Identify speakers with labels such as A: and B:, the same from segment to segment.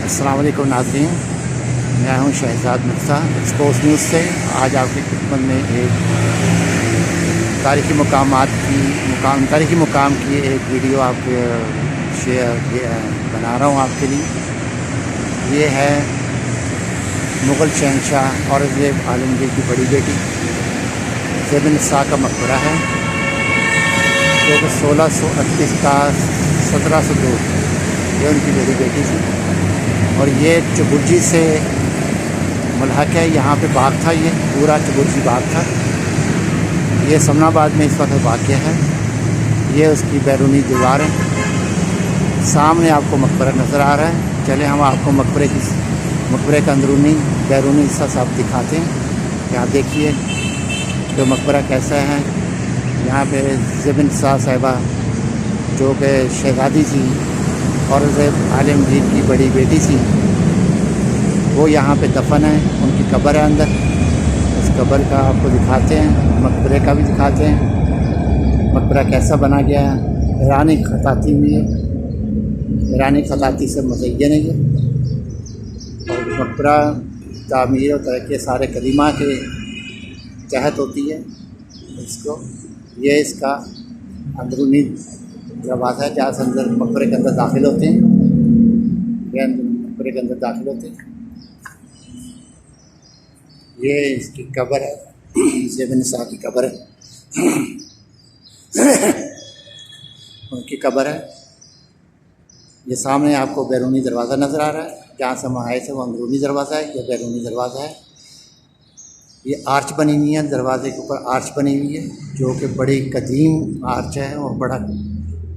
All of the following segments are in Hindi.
A: अस्सलाम वालेकुम नाज़रीन, मैं हूं शहजाद मिर्ज़ा एक्सपोज न्यूज़ से। आज आपकी खिदमत में एक तारीख़ी मुकाम की एक वीडियो आपके बना रहा हूं आपके लिए। ये है मुग़ल शहंशाह औरंगज़ेब आलमगीर की बड़ी बेटी ज़ेब-ए-निस्सा का मकबरा है, जो कि 1638 का 1702 ये उनकी बड़ी बेटी थी। और ये चबुर्जी से मुल्हक है। यहाँ पे बाग था, ये पूरा चबुर्जी बाग था। ये समनाबाद में इस वक्त वाक़ है। ये उसकी बैरूनी दीवार है। सामने आपको मकबरा नज़र आ रहा है। चले हम आपको मकबरे का अंदरूनी बैरूनी हिस्सा सब दिखाते हैं। यहाँ देखिए जो मकबरा कैसा है। यहाँ पे ज़ेब-ए-निस्सा साहिबा जो कि शहज़ादी थी, औरंगज़ेब आलमगीर की बड़ी बेटी थी, वो यहाँ पे दफन है। उनकी कब्र है अंदर। उस कब्र का आपको दिखाते हैं, मकबरे का भी दिखाते हैं। मकबरा कैसा बना गया है। ईरानी खताती हुई है, ईरानी खताती से मुज़य्यन है ये। और मकबरा तामीर और तरक्की सारे कदीमा के तहत होती है। इसको ये इसका अंदरूनी दरवाज़ा है जहाँ से अंदर मकबरे के अंदर दाखिल होते हैं। ये मकबरे के अंदर दाखिल होते हैं। ये इसकी कब्र है, ज़ेब-ए-निस्सा की कब्र है। उनकी कब्र है। ये सामने आपको बैरूनी दरवाज़ा नज़र आ रहा है। जहाँ से हम आए थे वो अंदरूनी दरवाज़ा है, ये बैरूनी दरवाज़ा है। ये आर्च बनी हुई है, दरवाजे के ऊपर आर्च बनी हुई है, जो कि बड़ी कदीम आर्च है और बड़ा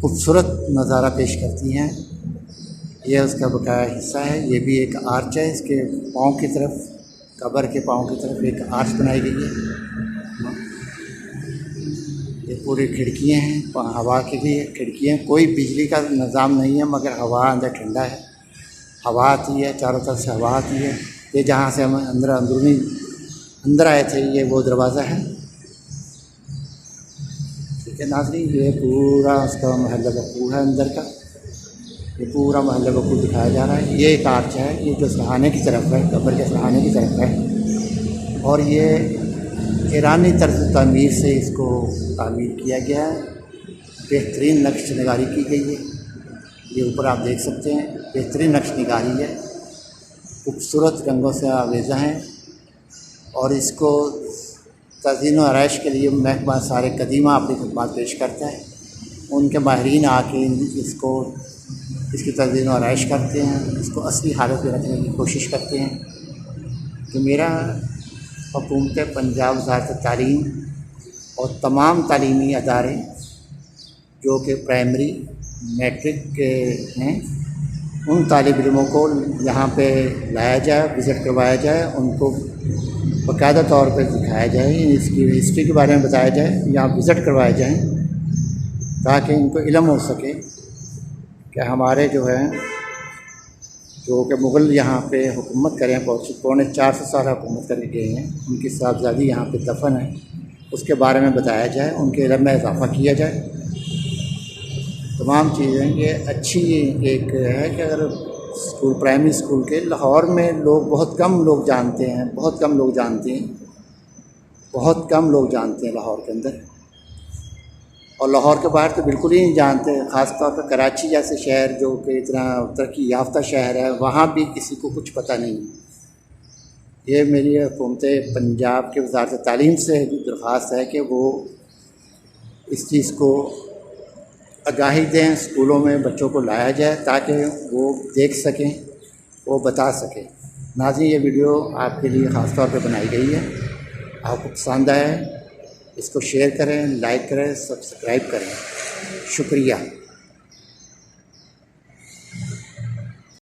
A: खूबसूरत नज़ारा पेश करती हैं। ये उसका बकाया हिस्सा है। ये भी एक आर्च है। इसके पाँव की तरफ, कब्र के पाँव की तरफ एक आर्च बनाई गई है। ये पूरी खिड़कियाँ हैं, हवा के लिए खिड़कियाँ। कोई बिजली का निज़ाम नहीं है, मगर हवा अंदर ठंडा है। हवा आती है, चारों तरफ से हवा आती है। ये जहाँ से हम अंदर आए थे, ये वो दरवाज़ा है। ठीक है नाज़रीन, ये पूरा उसका महल वक़ू है अंदर का। ये पूरा महल वक़ू दिखाया जा रहा है। ये एक आर्च है, ये जो सहाने की तरफ है, कब्र के सहाने की तरफ है। और ये ईरानी तर्ज़ तामीर से इसको तामीर किया गया है। बेहतरीन नक्श निगारी की गई है। ये ऊपर आप देख सकते हैं, बेहतरीन नक्श निगारी है। खूबसूरत रंगों से आवेज़ा हैं। और इसको तज़ीन व आराइश के लिए महकमा सारे कदीमा अपनी खिदमत पेश करता है। उनके माहिरीन आके इसकी तज़ीन व आराइश करते हैं, इसको असली हालत में रखने की कोशिश करते हैं। कि मेरा हुकूमत पंजाब वज़ारत तालीम और तमाम तालीमी अदारे जो कि प्राइमरी मैट्रिक के हैं, उन तालिब इल्मों को यहाँ पे लाया जाए, विज़िट करवाया जाए, उनको बाकायदा तौर पर दिखाया जाए, इसकी हिस्ट्री के बारे में बताया जाए, यहाँ विज़िट करवाए जाएँ, ताकि इनको इल्म हो सके कि हमारे जो है जो कि मुग़ल यहाँ पे हुकूमत करें, पौने 400 साल हुकूमत करके गए हैं, उनकी साहबज़ादी यहाँ पे दफन है, उसके बारे में बताया जाए, उनके इल्म में इजाफ़ा किया जाए। तमाम चीज़ें ये अच्छी एक है कि अगर स्कूल, प्राइमरी स्कूल के लाहौर में लोग बहुत कम लोग जानते हैं लाहौर के अंदर। और लाहौर के बाहर तो बिल्कुल ही नहीं जानते। ख़ास तौर पर कराची जैसे शहर जो कि इतना तरक्की याफ्ता शहर है, वहाँ भी किसी को कुछ पता नहीं है। ये मेरी हुकूमत पंजाब के वज़ारत तालीम से दरख्वास्त है कि वो इस चीज़ को आगाही दें, स्कूलों में बच्चों को लाया जाए, ताकि वो देख सकें, वो बता सकें। नाज़रीन, ये वीडियो आपके लिए ख़ास तौर पे बनाई गई है। आपको पसंद आए इसको शेयर करें, लाइक करें, सब्सक्राइब करें। शुक्रिया।